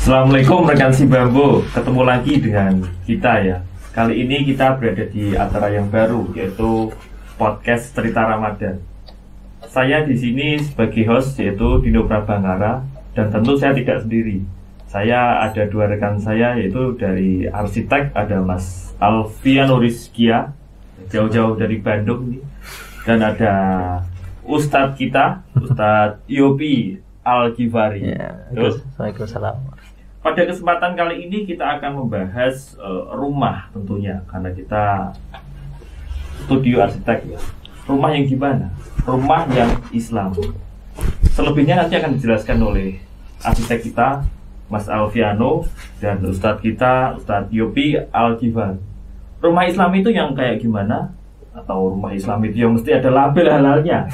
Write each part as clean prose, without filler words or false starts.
Assalamualaikum rekan si Bambu, ketemu lagi dengan kita ya. Kali ini kita berada di acara yang baru, yaitu podcast Cerita Ramadan. Saya di sini sebagai host, yaitu Dino Prabangara, dan tentu saya tidak sendiri. Saya ada dua rekan saya, yaitu dari arsitek ada Mas Alfiano Rizkia, jauh-jauh dari Bandung nih, dan ada Ustadz kita, Ustadz Yopi Al-Ghifari. Ya, Waalaikumsalam. Pada kesempatan kali ini kita akan membahas rumah tentunya, karena kita studio arsitek ya. Rumah yang gimana? Rumah yang Islam. Selebihnya nanti akan dijelaskan oleh arsitek kita, Mas Alfiano, dan Ustadz kita, Ustadz Yopi Al-Ghifari. Rumah Islam itu yang kayak gimana? Atau rumah Islam itu yang mesti ada label halalnya?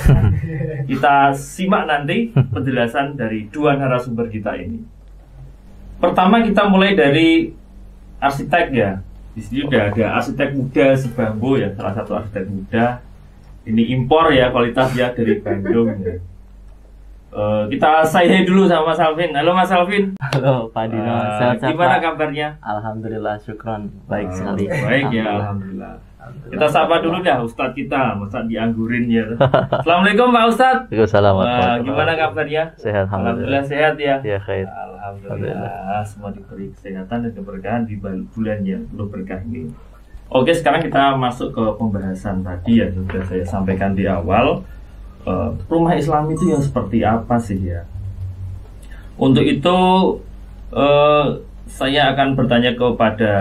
Kita simak nanti penjelasan dari dua narasumber kita ini. Pertama kita mulai dari arsitek ya. Di sini udah ada arsitek muda si Bambu ya, salah satu arsitek muda. Ini impor ya, kualitas ya dari Bandung ya. Kita say hi dulu sama Mas Alvin. Halo Mas Alvin. Halo Pak Dino. Sehat-sehat, gimana Pak? Kabarnya? Alhamdulillah, syukron. Baik sekali. Baik ya, alhamdulillah. Kita sapa dulu dah Ustadz kita, Ustadz dianggurin ya. Assalamualaikum Pak Ustadz. Waalaikumsalam. Gimana kabarnya? Sehat, alhamdulillah sehat ya. Ya, khair. Alhamdulillah, semua diberi kesehatan dan keberkahan di bulan yang penuh berkah ini. Oke, sekarang kita masuk ke pembahasan tadi ya, sudah saya sampaikan di awal. Rumah Islam itu yang seperti apa sih ya? Untuk itu saya akan bertanya kepada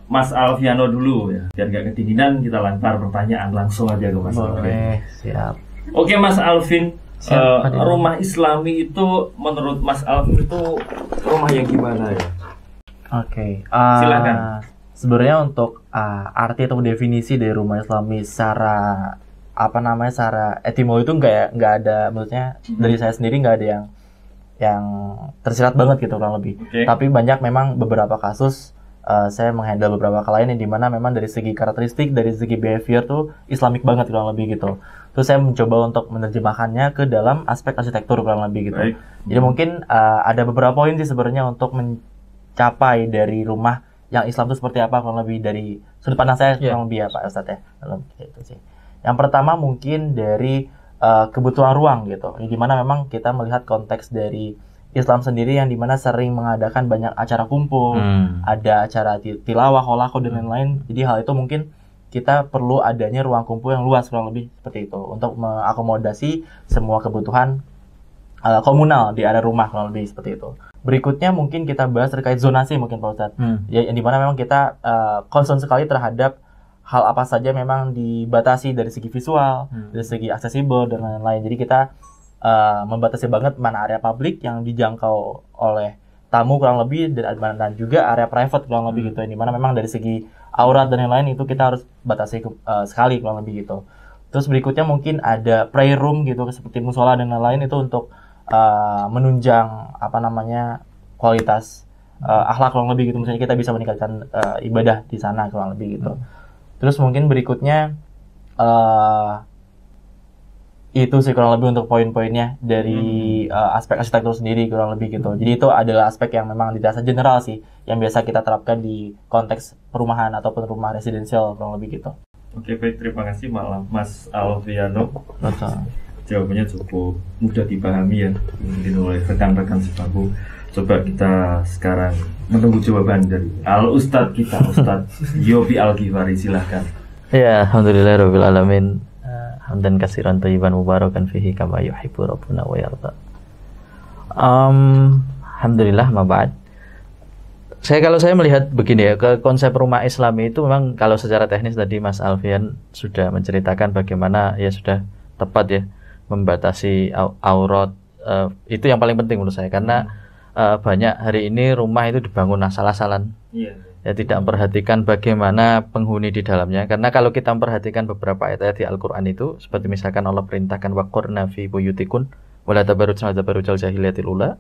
Mas Alfiano dulu ya, biar nggak kedinginan kita lempar pertanyaan langsung aja ke Mas Alvin. Boleh, siap. Oke Mas Alvin, rumah Islami itu menurut Mas Alvin itu rumah yang gimana ya? Oke. Silakan. Sebenarnya untuk arti atau definisi dari rumah Islami secara secara etimologi itu nggak ada, maksudnya dari saya sendiri nggak ada yang tersirat banget gitu kurang lebih. Okay. Tapi banyak memang beberapa kasus saya menghandle beberapa klien yang dimana memang dari segi karakteristik, dari segi behavior tuh Islamik banget kurang lebih gitu. Terus saya mencoba untuk menerjemahkannya ke dalam aspek arsitektur kurang lebih gitu. Baik. Jadi mungkin ada beberapa poin sih sebenarnya untuk mencapai dari rumah yang Islam itu seperti apa kurang lebih dari sudut pandang saya kurang lebih ya Pak Ustadz ya. Dalam itu sih. Yang pertama mungkin dari kebutuhan ruang gitu. Di mana memang kita melihat konteks dari Islam sendiri yang dimana sering mengadakan banyak acara kumpul, ada acara tilawah, holaqah dan lain-lain. Jadi hal itu mungkin kita perlu adanya ruang kumpul yang luas kurang lebih seperti itu untuk mengakomodasi semua kebutuhan komunal di area rumah kurang lebih seperti itu. Berikutnya mungkin kita bahas terkait zonasi mungkin Pak Ustadz. Ya, yang dimana memang kita concern sekali terhadap hal apa saja memang dibatasi dari segi visual, dari segi aksesibel dan lain-lain. Jadi kita membatasi banget mana area publik yang dijangkau oleh tamu kurang lebih dan juga area private kurang lebih gitu. Di mana memang dari segi aurat dan lain-lain itu kita harus batasi sekali kurang lebih gitu. Terus berikutnya mungkin ada prayer room gitu seperti musola dan lain-lain itu untuk menunjang kualitas akhlak kurang lebih gitu. Misalnya kita bisa meningkatkan ibadah di sana kurang lebih gitu. Terus mungkin berikutnya itu sih kurang lebih untuk poin-poinnya dari aspek arsitektur sendiri kurang lebih gitu. Jadi itu adalah aspek yang memang dirasa general sih, yang biasa kita terapkan di konteks perumahan ataupun rumah residensial kurang lebih gitu. Oke, baik, terima kasih Mas Alfiano. Betul. Jawabannya cukup mudah dipahami ya, mungkin oleh rekan-rekan sebangku. Coba kita sekarang menunggu jawaban dari Ustadz kita, Ustadz Yopi Al-Ghifari, silahkan. Ya, alhamdulillahirabbil alamin. Hamdan katsiran thayyiban mubarakan fihi kama yuhibbu rabbuna wa yarda. Alhamdulillah, mabad. Kalau saya melihat begini ya, ke konsep rumah Islami itu memang kalau secara teknis tadi Mas Alfian sudah menceritakan bagaimana ya sudah tepat ya membatasi aurat, itu yang paling penting menurut saya karena banyak hari ini rumah itu dibangun asal-asalan. Ya tidak memperhatikan bagaimana penghuni di dalamnya, karena kalau kita memperhatikan beberapa ayat-ayat di Al-Quran itu seperti misalkan Allah perintahkan waqurna fi buyutikun wala tabarrujna tabarrujal jahiliyatil ula,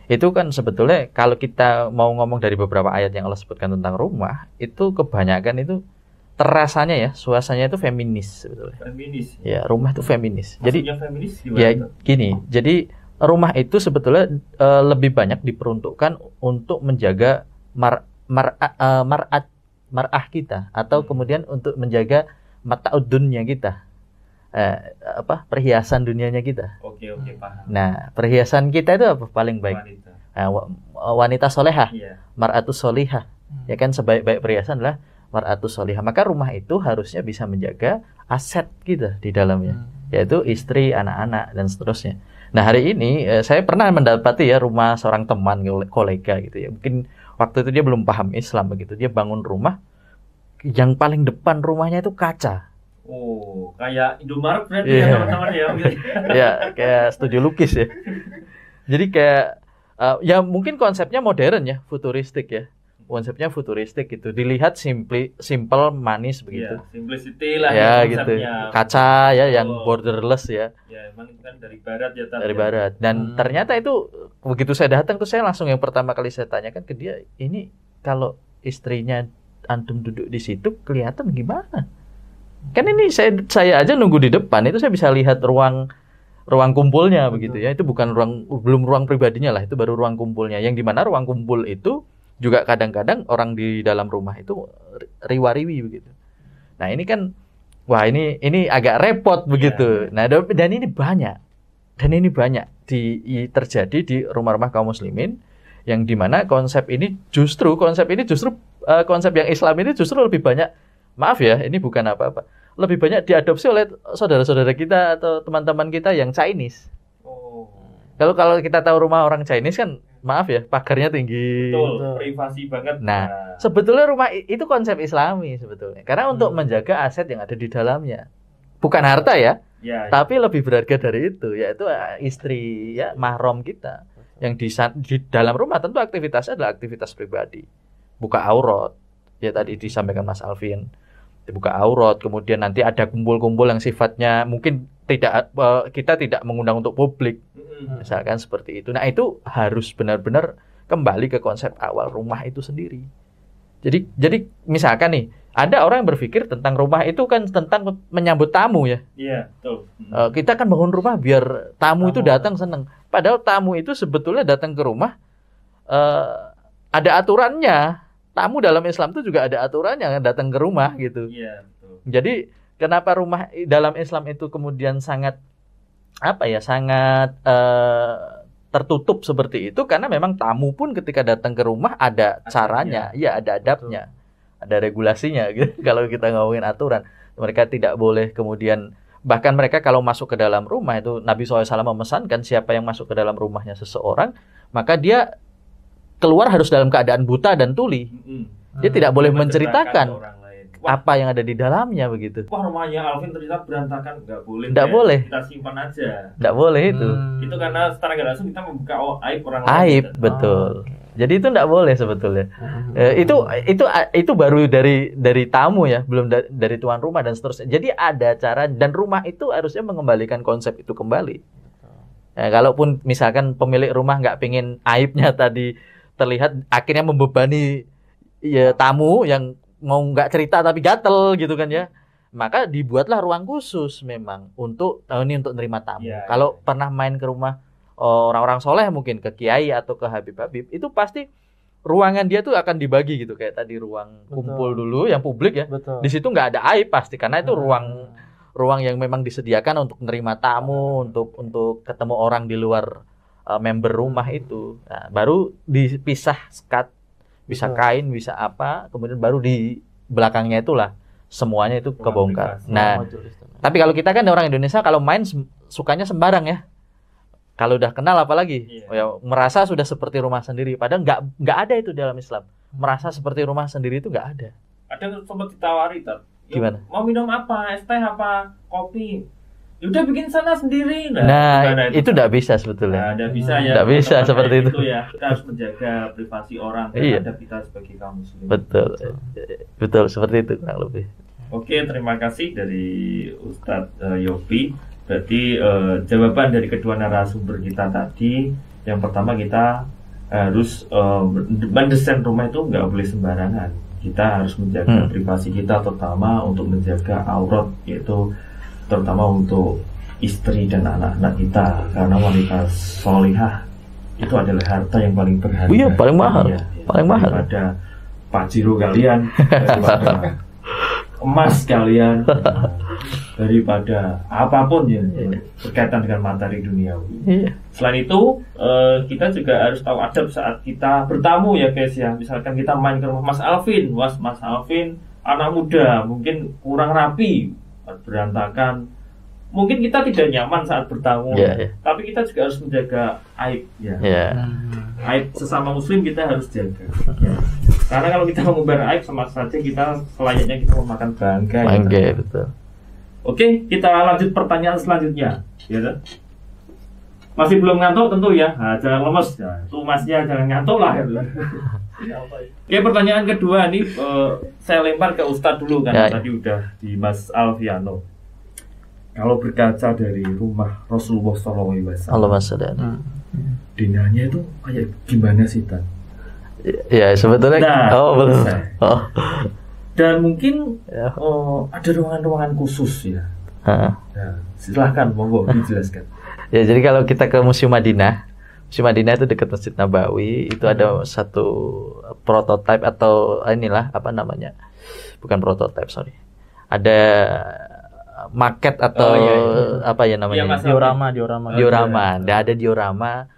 itu kan sebetulnya kalau kita mau ngomong dari beberapa ayat yang Allah sebutkan tentang rumah itu kebanyakan itu terasanya ya suasananya itu feminis sebetulnya. Feminis ya, rumah itu feminis. Maksudnya jadi feminis gimana? Ya gini, jadi rumah itu sebetulnya lebih banyak diperuntukkan untuk menjaga mar'ah kita, atau kemudian untuk menjaga mata'ud dunya kita, perhiasan dunianya kita. Oke, paham. Nah, perhiasan kita itu apa paling baik? Wanita. Wanita solehah, Iya. mar'atus solihah. Ya kan, sebaik-baik perhiasan adalah mar'atus solihah. Maka rumah itu harusnya bisa menjaga aset kita di dalamnya, yaitu istri, anak-anak, dan seterusnya. Nah, hari ini saya pernah mendapati ya rumah seorang teman, kolega gitu ya. Mungkin waktu itu dia belum paham Islam begitu. Dia bangun rumah, yang paling depan rumahnya itu kaca. Oh, kayak Indomaret berarti ya teman-teman ya. Ya, kayak studio lukis ya. Jadi kayak ya mungkin konsepnya modern ya, futuristik ya. Konsepnya futuristik gitu. Dilihat simple, manis begitu. Ya, simplicity lah ya ya gitu. konsepnya. Kaca ya, yang borderless ya. Ya, emang itu kan dari barat ya. Dari barat. Dan ternyata itu begitu saya datang tuh, saya langsung yang pertama kali saya tanyakan ke dia, ini kalau istrinya antum duduk di situ kelihatan gimana? Kan ini saya aja nunggu di depan itu saya bisa lihat ruang kumpulnya begitu ya. Itu bukan belum ruang pribadinya lah, itu baru ruang kumpulnya. Yang dimana ruang kumpul itu juga kadang-kadang orang di dalam rumah itu riwa-riwi begitu. Nah, ini kan wah ini agak repot begitu. Nah, dan ini banyak. Terjadi di rumah-rumah kaum muslimin, yang dimana konsep yang Islam ini justru lebih banyak, maaf ya, ini bukan apa-apa, lebih banyak diadopsi oleh saudara-saudara kita atau teman-teman kita yang Chinese. Kalau kita tahu rumah orang Chinese kan, maaf ya, pagarnya tinggi. Betul, privasi banget. Nah, sebetulnya rumah itu konsep Islami sebetulnya. Karena untuk menjaga aset yang ada di dalamnya. Bukan harta ya, tapi lebih berharga dari itu, yaitu istri ya, mahram kita. Yang di dalam rumah tentu aktivitasnya adalah aktivitas pribadi. Buka aurat. Ya tadi disampaikan Mas Alvin. Dibuka aurat, kemudian nanti ada kumpul-kumpul yang sifatnya mungkin kita tidak mengundang untuk publik. Misalkan seperti itu. Nah, itu harus benar-benar kembali ke konsep awal rumah itu sendiri. Jadi misalkan nih, ada orang yang berpikir tentang rumah itu kan tentang menyambut tamu ya. Iya, betul. Kita kan bangun rumah biar tamu itu datang senang. Padahal tamu itu sebetulnya datang ke rumah ada aturannya. Tamu dalam Islam itu juga ada aturannya datang ke rumah gitu. Iya, betul. Jadi kenapa rumah dalam Islam itu kemudian sangat tertutup seperti itu, karena memang tamu pun ketika datang ke rumah ada caranya, ya ada adabnya, ada regulasinya gitu. Kalau kita ngomongin aturan, mereka tidak boleh kemudian, bahkan mereka kalau masuk ke dalam rumah itu Nabi SAW memesankan siapa yang masuk ke dalam rumahnya seseorang, maka dia keluar harus dalam keadaan buta dan tuli. Dia tidak boleh menceritakan apa yang ada di dalamnya begitu. Wah, rumahnya Alvin ternyata berantakan, nggak boleh. Nggak boleh. Kita simpan aja. Nggak boleh itu. Itu karena secara nggak langsung kita membuka aib orang lain. Aib, betul. Jadi itu nggak boleh sebetulnya. Itu baru dari tamu ya, belum dari tuan rumah dan seterusnya. Jadi ada cara, dan rumah itu harusnya mengembalikan konsep itu kembali. Kalaupun misalkan pemilik rumah nggak pengen aibnya tadi terlihat, akhirnya membebani ya tamu yang mau nggak cerita tapi gatel gitu kan ya, maka dibuatlah ruang khusus memang untuk nerima tamu. Kalau pernah main ke rumah orang-orang soleh, mungkin ke kiai atau ke Habib-Habib, itu pasti ruangan dia tuh akan dibagi gitu, kayak tadi ruang kumpul dulu yang publik ya. Di situ nggak ada aib pasti, karena itu ruang yang memang disediakan untuk menerima tamu, untuk ketemu orang di luar member rumah itu. Nah, baru dipisah sekat, bisa kain, bisa apa, kemudian baru di belakangnya itulah semuanya itu kebongkar. Nah, tapi kalau kita kan orang Indonesia kalau main sukanya sembarang ya. Kalau udah kenal apalagi, ya, merasa sudah seperti rumah sendiri. Padahal nggak ada itu dalam Islam. Merasa seperti rumah sendiri itu nggak ada. Ada sempat ditawari, gimana? Mau minum apa? Es teh apa? Kopi? Udah bikin sana sendiri. Nah, itu nggak bisa sebetulnya. Nggak bisa ya. Nggak bisa seperti itu. Ya. Kita harus menjaga privasi orang terhadap kita sebagai kaum muslim. Betul seperti itu kurang lebih. Oke, terima kasih dari Ustadz Yofi. Berarti jawaban dari kedua narasumber kita tadi, yang pertama kita harus mendesain rumah itu nggak boleh sembarangan. Kita harus menjaga privasi kita, terutama untuk menjaga aurat, yaitu terutama untuk istri dan anak-anak kita, karena wanita solihah itu adalah harta yang paling berharga. Iya, paling mahal. Paling mahal. Daripada pajero kalian, daripada emas kalian, daripada apapun yang berkaitan dengan materi duniawi. Iya. Selain itu, kita juga harus tahu adab saat kita bertamu ya guys ya. Misalkan kita main ke rumah Mas Alvin, Mas Alvin anak muda, mungkin kurang rapi, berantakan. Mungkin kita tidak nyaman saat bertamu, tapi kita juga harus menjaga aib ya. Aib sesama muslim kita harus jaga. Karena kalau kita mengumbar aib, sama saja kita selayaknya kita memakan bangkai. Bangkai, betul. Oke, kita lanjut pertanyaan selanjutnya. Ya, kan? Masih belum ngantuk tentu ya. Nah, jangan lemes ya. Itu masnya jangan ngantuk lah. Oke, pertanyaan kedua nih saya lempar ke Ustadz dulu kan. Tadi udah di Mas Alfiano. Kalau berkaca dari rumah Rasulullah SAW, dinanya itu kayak gimana sih, Tan? Ya sebetulnya. Belum. Dan mungkin ada ruangan-ruangan khusus ya. Nah, silahkan, monggo dijelaskan. Ya, jadi kalau kita ke Museum Madinah itu dekat Masjid Nabawi, itu ada satu prototipe atau inilah apa namanya? Bukan prototipe, sorry. Ada maket atau apa ya namanya? Diorama. Ada diorama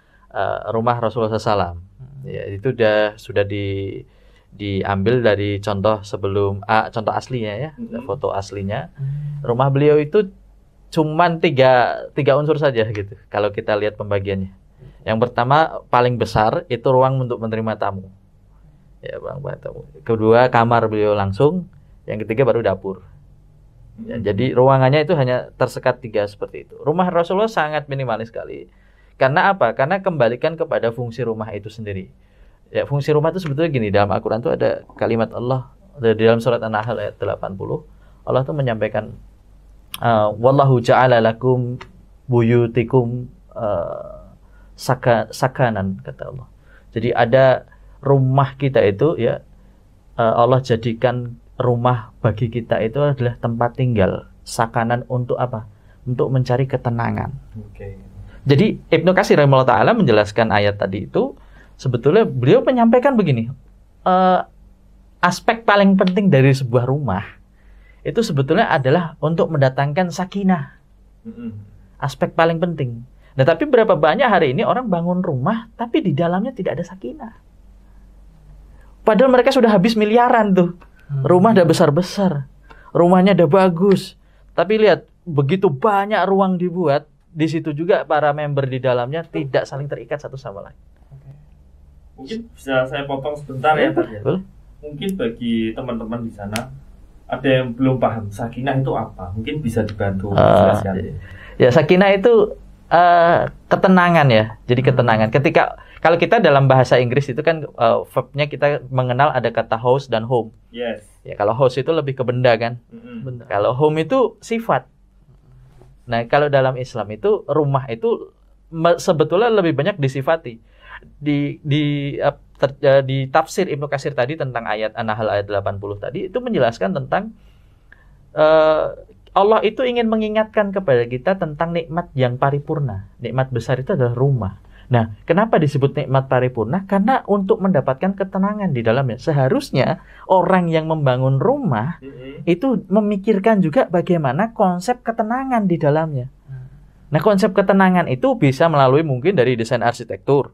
rumah Rasulullah SAW. Ya, itu sudah diambil dari contoh sebelum contoh aslinya ya, foto aslinya. Rumah beliau itu cuman tiga unsur saja gitu. Kalau kita lihat pembagiannya. Yang pertama paling besar itu ruang untuk menerima tamu. Ya, ruang tamu. Kedua kamar beliau langsung. Yang ketiga baru dapur. Ya, jadi ruangannya itu hanya tersekat 3 seperti itu. Rumah Rasulullah sangat minimalis sekali. Karena apa? Karena kembalikan kepada fungsi rumah itu sendiri. Ya, fungsi rumah itu sebetulnya gini, dalam Al-Quran itu ada kalimat Allah di dalam surat An-Nahl ayat 80. Allah itu menyampaikan wallahu ja'ala lakum buyutikum sakanan, kata Allah. Jadi ada rumah kita itu ya, Allah jadikan rumah bagi kita itu adalah tempat tinggal, sakanan untuk apa? Untuk mencari ketenangan. Jadi Ibnu Katsir rahimahullah ta'ala menjelaskan ayat tadi itu, sebetulnya beliau menyampaikan begini, aspek paling penting dari sebuah rumah itu sebetulnya adalah untuk mendatangkan sakinah. Aspek paling penting. Nah, tapi berapa banyak hari ini orang bangun rumah tapi di dalamnya tidak ada sakinah. Padahal mereka sudah habis miliaran tuh. Rumah udah besar-besar, rumahnya udah bagus, tapi lihat begitu banyak ruang dibuat, di situ juga para member di dalamnya tidak saling terikat satu sama lain. Mungkin bisa saya potong sebentar ya, mungkin bagi teman-teman di sana ada yang belum paham sakinah itu apa, mungkin bisa dibantu jelaskan. Ya, sakinah itu ketenangan ya, jadi ketenangan. Kalau kita dalam bahasa Inggris itu kan verbnya kita mengenal ada kata house dan home. Yes. Ya, kalau house itu lebih ke benda kan. Benda. Kalau home itu sifat. Nah, kalau dalam Islam itu rumah itu sebetulnya lebih banyak disifati. Di tafsir Ibnu Katsir tadi tentang ayat An-Nahl ayat 80 tadi itu menjelaskan tentang Allah itu ingin mengingatkan kepada kita tentang nikmat yang paripurna. Nikmat besar itu adalah rumah. Nah, kenapa disebut nikmat paripurna? Karena untuk mendapatkan ketenangan di dalamnya. Seharusnya orang yang membangun rumah itu memikirkan juga bagaimana konsep ketenangan di dalamnya. Nah, konsep ketenangan itu bisa melalui mungkin dari desain arsitektur,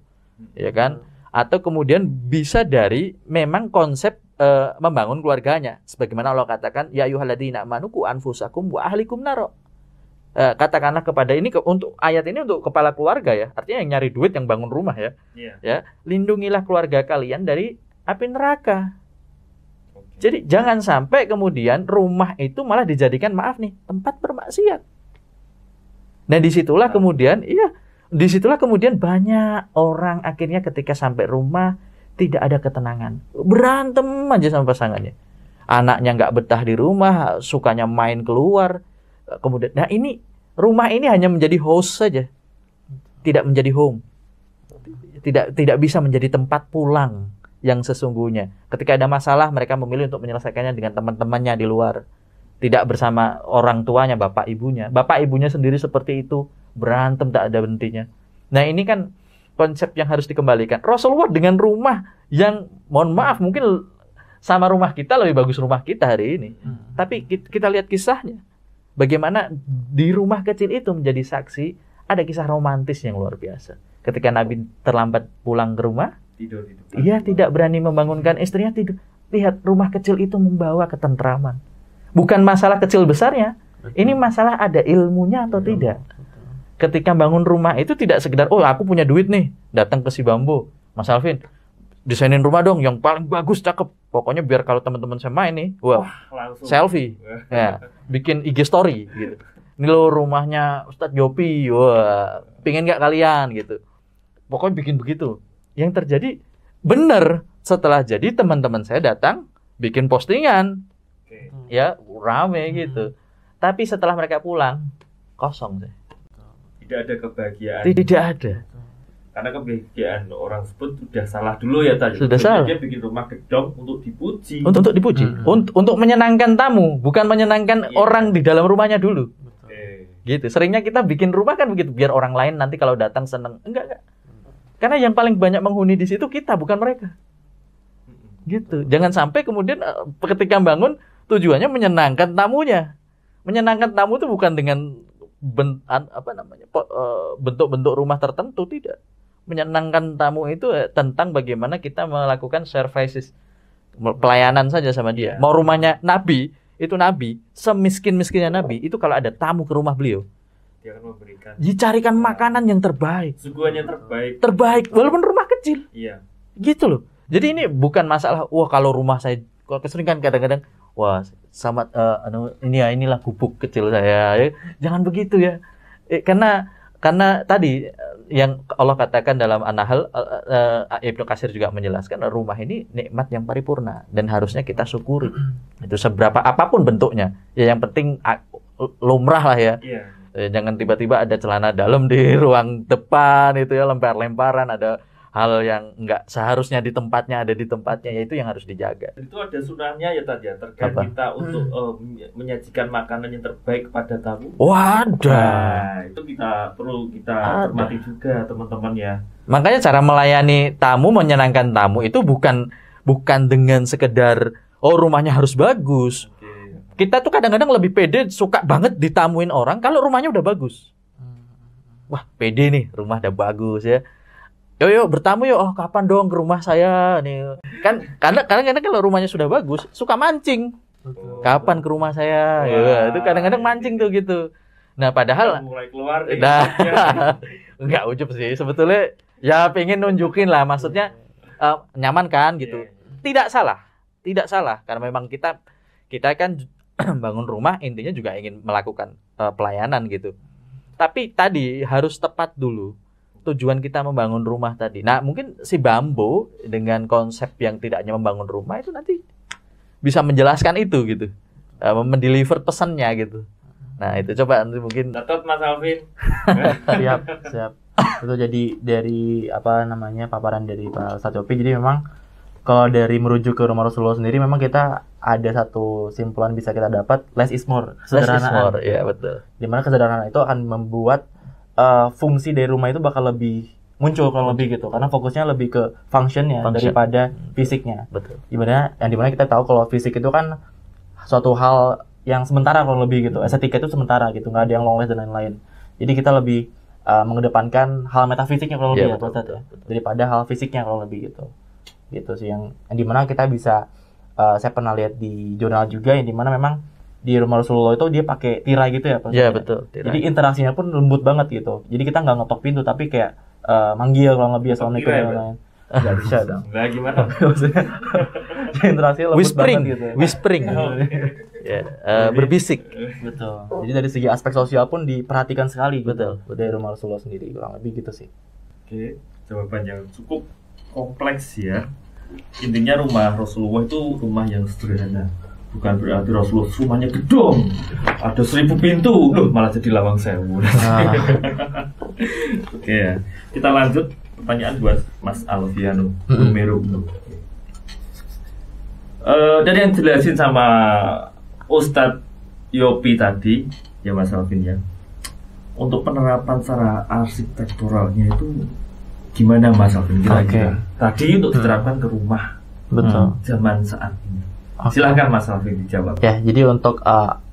ya kan? Atau kemudian bisa dari memang konsep membangun keluarganya. Sebagaimana Allah katakan, ya ayyuhalladzina amanu qu anfusakum wa ahlikum naro. Katakanlah kepada ini untuk ayat ini untuk kepala keluarga ya, artinya yang nyari duit, yang bangun rumah ya. Ya, lindungilah keluarga kalian dari api neraka. Jadi jangan sampai kemudian rumah itu malah dijadikan tempat bermaksiat. Nah, disitulah kemudian banyak orang akhirnya ketika sampai rumah tidak ada ketenangan, berantem aja sama pasangannya. Anaknya nggak betah di rumah, sukanya main keluar. Kemudian, nah ini rumah ini hanya menjadi host saja, tidak menjadi home, tidak bisa menjadi tempat pulang yang sesungguhnya. Ketika ada masalah, mereka memilih untuk menyelesaikannya dengan teman-temannya di luar. tidak bersama orang tuanya, bapak ibunya sendiri seperti itu, berantem tak ada hentinya. Nah ini kan konsep yang harus dikembalikan. Rasulullah dengan rumah yang mohon maaf mungkin sama rumah kita, lebih bagus rumah kita hari ini. Tapi kita lihat kisahnya, bagaimana di rumah kecil itu menjadi saksi, ada kisah romantis yang luar biasa. Ketika Nabi terlambat pulang ke rumah, ia tidak berani membangunkan istrinya tidur. Lihat, rumah kecil itu membawa ketentraman. Bukan masalah kecil besarnya, ini masalah ada ilmunya atau tidak. Ketika bangun rumah itu tidak sekedar, oh aku punya duit nih, datang ke si Bambo, Mas Alvin, desainin rumah dong yang paling bagus, cakep. Pokoknya biar kalau teman-teman saya main nih, wah selfie, ya, bikin IG story gitu. Ini loh rumahnya Ustadz Yopi, wah, pingin nggak kalian gitu. Pokoknya bikin begitu. Yang terjadi benar, setelah jadi teman-teman saya datang bikin postingan, ya rame gitu. Tapi setelah mereka pulang kosong deh. Tidak ada kebahagiaan. Tidak ada. Karena kebahagiaan orang tersebut sudah salah dulu ya tadi. Sudah salah. Dia bikin rumah gedong untuk dipuji. Untuk dipuji, untuk menyenangkan tamu, bukan menyenangkan orang di dalam rumahnya dulu. Gitu. Seringnya kita bikin rumah kan begitu, biar orang lain nanti kalau datang seneng. Enggak. Karena yang paling banyak menghuni di situ kita, bukan mereka. Gitu. Jangan sampai kemudian ketika bangun tujuannya menyenangkan tamunya. Menyenangkan tamu itu bukan dengan bentuk-bentuk rumah tertentu, tidak. Menyenangkan tamu itu tentang bagaimana kita melakukan services, pelayanan saja sama dia. Mau rumahnya Nabi, itu Nabi, semiskin-miskinnya Nabi, itu kalau ada tamu ke rumah beliau, dia akan memberikan, dicarikan makanan yang terbaik. Suguhan yang terbaik. Terbaik, walaupun rumah kecil. Iya. Gitu loh. Jadi ini bukan masalah, wah kalau rumah saya, kalau keseringan kadang-kadang, wah sama inilah gubuk kecil saya. Jangan begitu ya. Karena tadi yang Allah katakan dalam An-Nahl, Ibnu Katsir juga menjelaskan, rumah ini nikmat yang paripurna dan harusnya kita syukuri. Itu seberapa apapun bentuknya. Ya yang penting lumrah lah ya. Iya. Jangan tiba-tiba ada celana dalam di ruang depan itu ya, lempar-lemparan, ada hal yang enggak seharusnya di tempatnya ada di tempatnya, yaitu yang harus dijaga. Itu ada sunahnya ya tadi ya, terkait kita untuk menyajikan makanan yang terbaik kepada tamu. Waduh. Nah, itu perlu kita hormati juga teman-teman ya. Makanya cara melayani tamu, menyenangkan tamu itu bukan dengan sekedar rumahnya harus bagus. Kita tuh kadang-kadang lebih pede, suka banget ditamuin orang kalau rumahnya udah bagus. Wah, pede nih, rumah udah bagus ya. Yo bertamu yo, kapan dong ke rumah saya nih. Kan kadang-kadang kalau rumahnya sudah bagus, suka mancing. Kapan ke rumah saya? Ya, itu kadang-kadang mancing tuh gitu. Nah, padahal mulai keluar enggak ujub sih sebetulnya. Ya pengen nunjukin lah, maksudnya nyaman kan gitu. Tidak salah karena memang kita kan bangun rumah intinya juga ingin melakukan pelayanan gitu. Tapi tadi harus tepat dulu tujuan kita membangun rumah tadi. Nah, mungkin si Bambo dengan konsep yang tidak hanya membangun rumah itu nanti bisa menjelaskan itu gitu. Mendeliver pesannya gitu. Nah, itu coba nanti mungkin Gatot Mas Alvin. Siap. Itu jadi dari paparan dari Pak Ustadz Yopi. Jadi memang kalau dari merujuk ke rumah Rasulullah sendiri, memang kita ada satu simpulan bisa kita dapat, less is more. Less is more, ya betul. Dimana kesederhanaan itu akan membuat fungsi dari rumah itu bakal lebih muncul kalau lebih gitu, karena fokusnya lebih ke functionnya daripada fisiknya. Betul. Dimana kita tahu kalau fisik itu kan suatu hal yang sementara kalau lebih gitu, estetika itu sementara gitu, nggak ada yang long last dan lain-lain. Jadi kita lebih mengedepankan hal metafisiknya kalau lebih betul. Daripada hal fisiknya kalau lebih gitu sih yang dimana kita bisa saya pernah lihat di jurnal juga yang dimana memang di rumah Rasulullah itu dia pakai tirai gitu ya Pak. Iya betul. Tirai. Jadi interaksinya pun lembut banget gitu. Jadi kita nggak ngetok pintu tapi kayak manggil kalau nggak biasa assalamualaikum dan lain-lain. Nggak bisa dong. Nggak gimana? Interaksinya lembut banget gitu. Whispering. Berbisik. Betul. Jadi dari segi aspek sosial pun diperhatikan sekali. Betul. Dari rumah Rasulullah sendiri kurang lebih gitu sih. Oke, jawaban yang cukup kompleks ya. Intinya rumah Rasulullah itu rumah yang sederhana. Bukan berarti Rasulullah rumahnya gedong, ada 1000 pintu, malah jadi lawang sewu. Oke ya, kita lanjut pertanyaan buat Mas Alfiano Numero. Dari yang jelasin sama Ustadz Yopi tadi ya Mas Alvin ya, untuk penerapan secara arsitekturalnya itu gimana Mas Alvin kira-kira? Tadi untuk diterapkan ke rumah Betul. zaman saat ini. Silahkan Mas Alvin dijawab. Ya, jadi untuk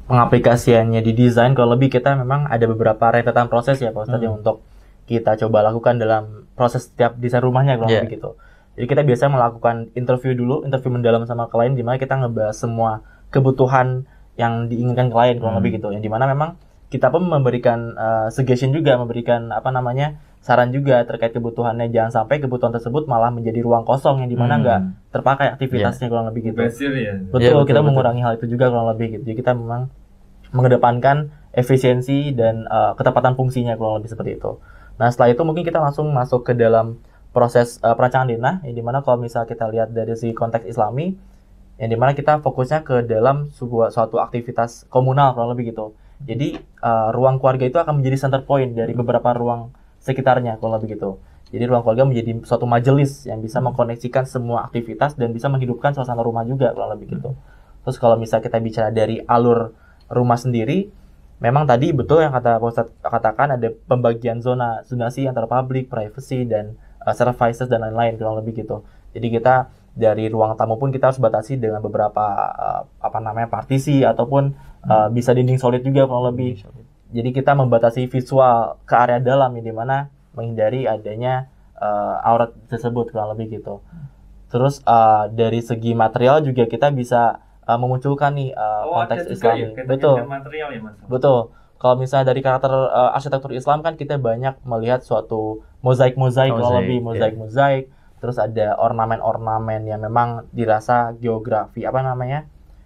pengaplikasiannya di desain, kalau lebih kita memang ada beberapa rentetan proses ya Pak Ustadz yang untuk kita coba lakukan dalam proses setiap desain rumahnya kalau lebih gitu. Jadi kita biasa melakukan interview dulu, interview mendalam sama klien, di mana kita ngebahas semua kebutuhan yang diinginkan klien kalau lebih gitu. Yang dimana memang kita pun memberikan suggestion juga, memberikan saran juga terkait kebutuhannya. Jangan sampai kebutuhan tersebut malah menjadi ruang kosong yang dimana nggak terpakai aktivitasnya kurang lebih gitu. Betul, kita mengurangi hal itu juga kurang lebih gitu. Jadi kita memang mengedepankan efisiensi dan ketepatan fungsinya kurang lebih seperti itu. Nah setelah itu mungkin kita langsung masuk ke dalam proses perancangan denah, yang dimana kalau misalnya kita lihat dari segi konteks Islami, yang dimana kita fokusnya ke dalam suatu aktivitas komunal kurang lebih gitu. Jadi ruang keluarga itu akan menjadi center point dari beberapa ruang sekitarnya kurang lebih gitu. Jadi ruang keluarga menjadi suatu majelis yang bisa mengkoneksikan semua aktivitas dan bisa menghidupkan suasana rumah juga kurang lebih gitu. Terus kalau misalnya kita bicara dari alur rumah sendiri, memang tadi betul yang kata Pak Ustadz katakan, ada pembagian zonasi antara public, privacy, dan services dan lain-lain kurang lebih gitu. Jadi kita dari ruang tamu pun kita harus batasi dengan beberapa partisi ataupun bisa dinding solid juga kurang lebih. Jadi kita membatasi visual ke area dalam yang dimana menghindari adanya aurat tersebut kurang lebih gitu. Terus dari segi material juga kita bisa memunculkan nih konteks Islami. Betul. Material ya Mas. Betul. Kalau misalnya dari karakter arsitektur Islam kan kita banyak melihat suatu mozaik kurang lebih mozaik. Terus ada ornamen-ornamen yang memang dirasa geografi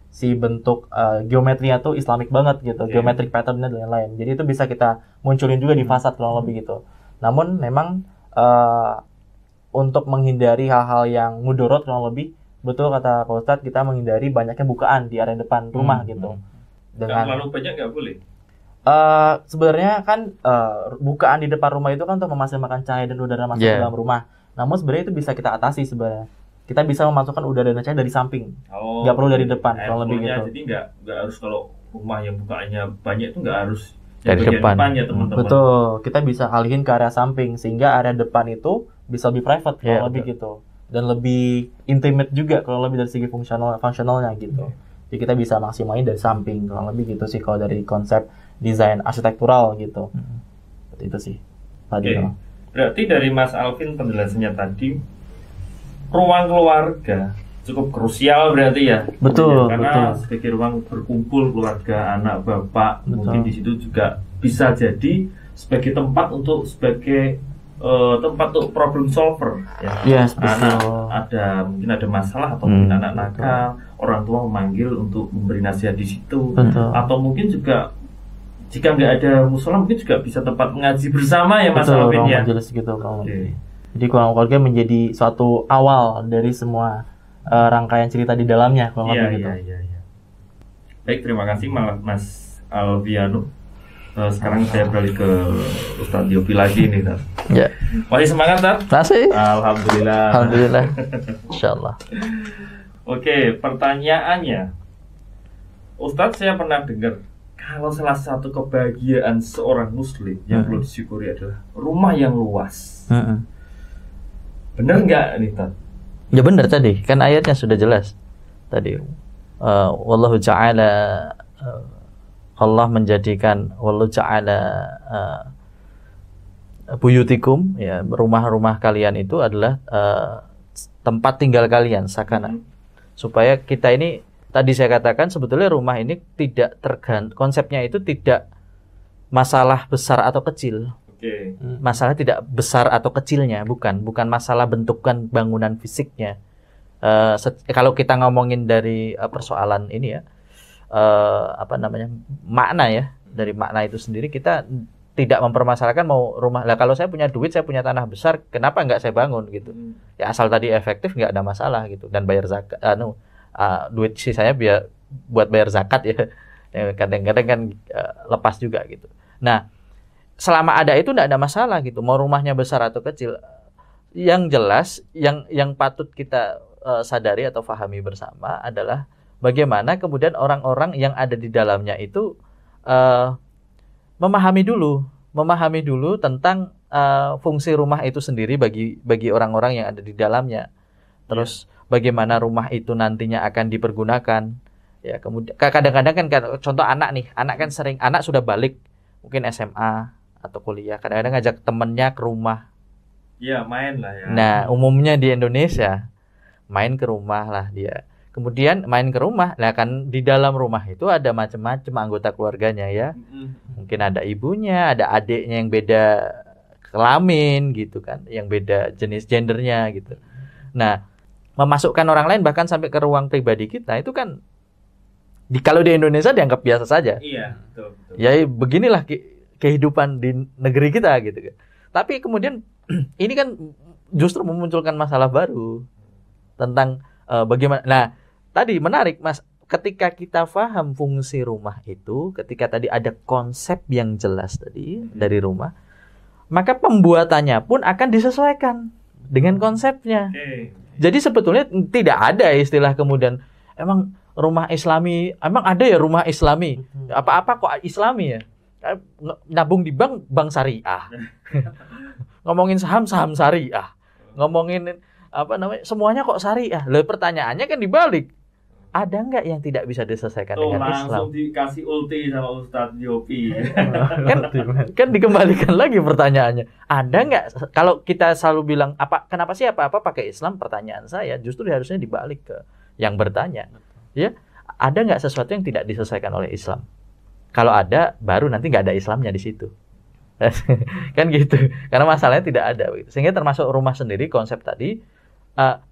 si bentuk geometrinya tuh Islamik banget gitu, geometric pattern-nya dan lain-lain. Jadi itu bisa kita munculin juga di fasad kurang lebih gitu. Namun memang untuk menghindari hal-hal yang mudorot kurang lebih, betul kata Pak Ustadz, kita menghindari banyaknya bukaan di area depan rumah gitu. Dengan terlalu banyak nggak boleh. Sebenarnya kan bukaan di depan rumah itu kan untuk memaksimalkan cahaya dan udara masuk ke dalam rumah. Namun sebenarnya itu bisa kita atasi sebenarnya. Kita bisa memasukkan udara dan cahaya dari samping, nggak perlu dari depan, kalau lebih gitu. Jadi nggak harus kalau rumah yang bukaannya banyak itu nggak harus dari depan ya teman-teman. Betul, kita bisa alihin ke area samping sehingga area depan itu bisa lebih private kalau lebih gitu, dan lebih intimate juga kalau lebih dari segi fungsionalnya gitu. Jadi kita bisa maksimalin dari samping kalau lebih gitu sih kalau dari konsep desain arsitektural gitu. Seperti itu sih. Berarti dari Mas Alvin penjelasannya tadi, ruang keluarga cukup krusial berarti ya. Betul. Karena sebagai ruang berkumpul keluarga, anak, bapak, mungkin di situ juga bisa jadi sebagai tempat untuk tempat untuk problem solver ya. Anak mungkin ada masalah atau mungkin anak nakal, orang tua memanggil untuk memberi nasihat di situ. Atau mungkin juga jika nggak ada musola mungkin juga bisa tempat mengaji bersama ya Mas Alvin ya. Jadi ruang keluarga menjadi suatu awal dari semua rangkaian cerita di dalamnya kalau gitu. Iya. Baik, terima kasih Mas Alviano. Sekarang saya beralih ke Ustadz Yopi lagi nih, Tar. Ya. Masih semangat, Tar? Masih. Alhamdulillah. Insyaallah. Oke, pertanyaannya, Ustadz, saya pernah dengar kalau salah satu kebahagiaan seorang Muslim yang perlu disyukuri adalah rumah yang luas. Benar nggak nih, Tar? Ya benar tadi, kan ayatnya sudah jelas tadi. Wallahu ta'ala Allah menjadikan wallahu ta'ala buyutikum, ya, rumah-rumah kalian itu adalah tempat tinggal kalian, sakana. Supaya kita ini, tadi saya katakan sebetulnya rumah ini tidak konsepnya itu tidak masalah besar atau kecil. Masalah tidak besar atau kecilnya, bukan masalah bentukan bangunan fisiknya. Kalau kita ngomongin dari persoalan ini ya, makna ya, dari makna itu sendiri kita tidak mempermasalahkan mau rumah. Lah kalau saya punya duit, saya punya tanah besar, kenapa nggak saya bangun gitu? Ya asal tadi efektif nggak ada masalah gitu, dan bayar zakat, duit sisanya buat bayar zakat ya. Kadang-kadang kan lepas juga gitu. Nah, selama ada itu nggak ada masalah gitu, mau rumahnya besar atau kecil. Yang jelas, yang patut kita sadari atau fahami bersama adalah bagaimana kemudian orang-orang yang ada di dalamnya itu memahami dulu tentang fungsi rumah itu sendiri bagi orang-orang yang ada di dalamnya. Terus bagaimana rumah itu nantinya akan dipergunakan. Ya, kemudian kadang-kadang kan contoh anak nih, anak sudah balik mungkin SMA atau kuliah, kadang-kadang ngajak temennya ke rumah. Iya, main lah ya. Nah, umumnya di Indonesia main ke rumah lah dia. Kemudian main ke rumah, lah kan di dalam rumah itu ada macam-macam anggota keluarganya ya. Mungkin ada ibunya, ada adiknya yang beda kelamin gitu kan, yang beda jenis gendernya gitu. Nah, memasukkan orang lain bahkan sampai ke ruang pribadi kita itu kan kalau di Indonesia dianggap biasa saja. Iya, betul. Ya beginilah kehidupan di negeri kita gitu kan. Tapi kemudian ini kan justru memunculkan masalah baru tentang bagaimana. Nah, tadi menarik Mas, ketika kita paham fungsi rumah itu, ketika tadi ada konsep yang jelas tadi dari rumah, maka pembuatannya pun akan disesuaikan dengan konsepnya. Jadi sebetulnya tidak ada istilah kemudian emang rumah Islami, emang ada ya rumah Islami? Apa-apa kok Islami ya? Nabung di bank syariah. Ngomongin saham syariah. Ngomongin semuanya kok syariah. Lah pertanyaannya kan dibalik. Ada nggak yang tidak bisa diselesaikan dengan Islam? Langsung dikasih ulti sama Ustadz Yopi. kan dikembalikan lagi pertanyaannya. Ada nggak? Kalau kita selalu bilang kenapa sih apa-apa pakai Islam? Pertanyaan saya justru harusnya dibalik ke yang bertanya. Ya, ada nggak sesuatu yang tidak diselesaikan oleh Islam? Kalau ada, baru nanti nggak ada Islamnya di situ. Kan gitu. Karena masalahnya tidak ada. Sehingga termasuk rumah sendiri konsep tadi.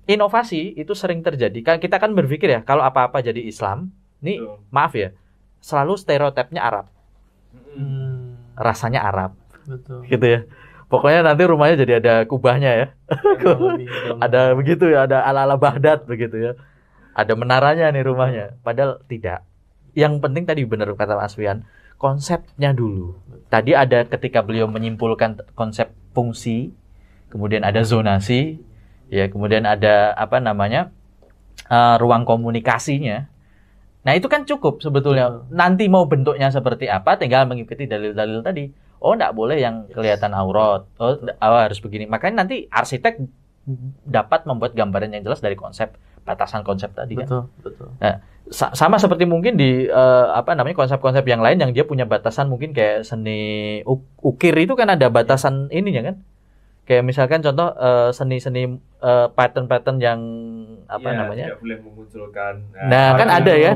Inovasi itu sering terjadi. Kita kan berpikir ya, kalau apa-apa jadi Islam, nih maaf ya, selalu stereotipnya Arab. Rasanya Arab. Betul. Gitu ya. Pokoknya nanti rumahnya jadi ada kubahnya ya. Ada begitu ya, ada ala-ala Baghdad begitu ya. Ada menaranya nih rumahnya. Padahal tidak. Yang penting tadi benar kata Mas Fian, konsepnya dulu. Tadi ada ketika beliau menyimpulkan konsep fungsi, kemudian ada zonasi, ya, kemudian ada ruang komunikasinya. Nah, itu kan cukup sebetulnya. Nanti mau bentuknya seperti apa, tinggal mengikuti dalil-dalil tadi. Oh, enggak boleh yang kelihatan aurat. Oh, harus begini. Makanya nanti arsitek dapat membuat gambaran yang jelas dari batasan konsep tadi kan. Betul. Nah, sama seperti mungkin di konsep-konsep yang lain yang dia punya batasan, mungkin kayak seni ukir itu kan ada batasan ininya kan. Kayak misalkan contoh seni-seni pattern-pattern yang tidak boleh memunculkan. Nah, kan ada ya.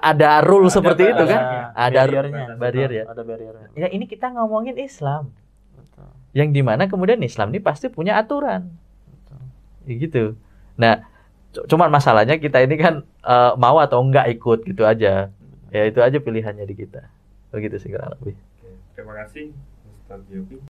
Ada rule seperti itu kan. Ada barrier ya. Ada barriernya. Ya, ini kita ngomongin Islam. Betul. Yang dimana kemudian Islam ini pasti punya aturan. Betul. Ya, gitu. Nah, cuman masalahnya kita ini kan mau atau enggak ikut gitu aja. Ya, itu aja pilihannya di kita. Begitu sih kurang lebih. Terima kasih Ustadz Yopi.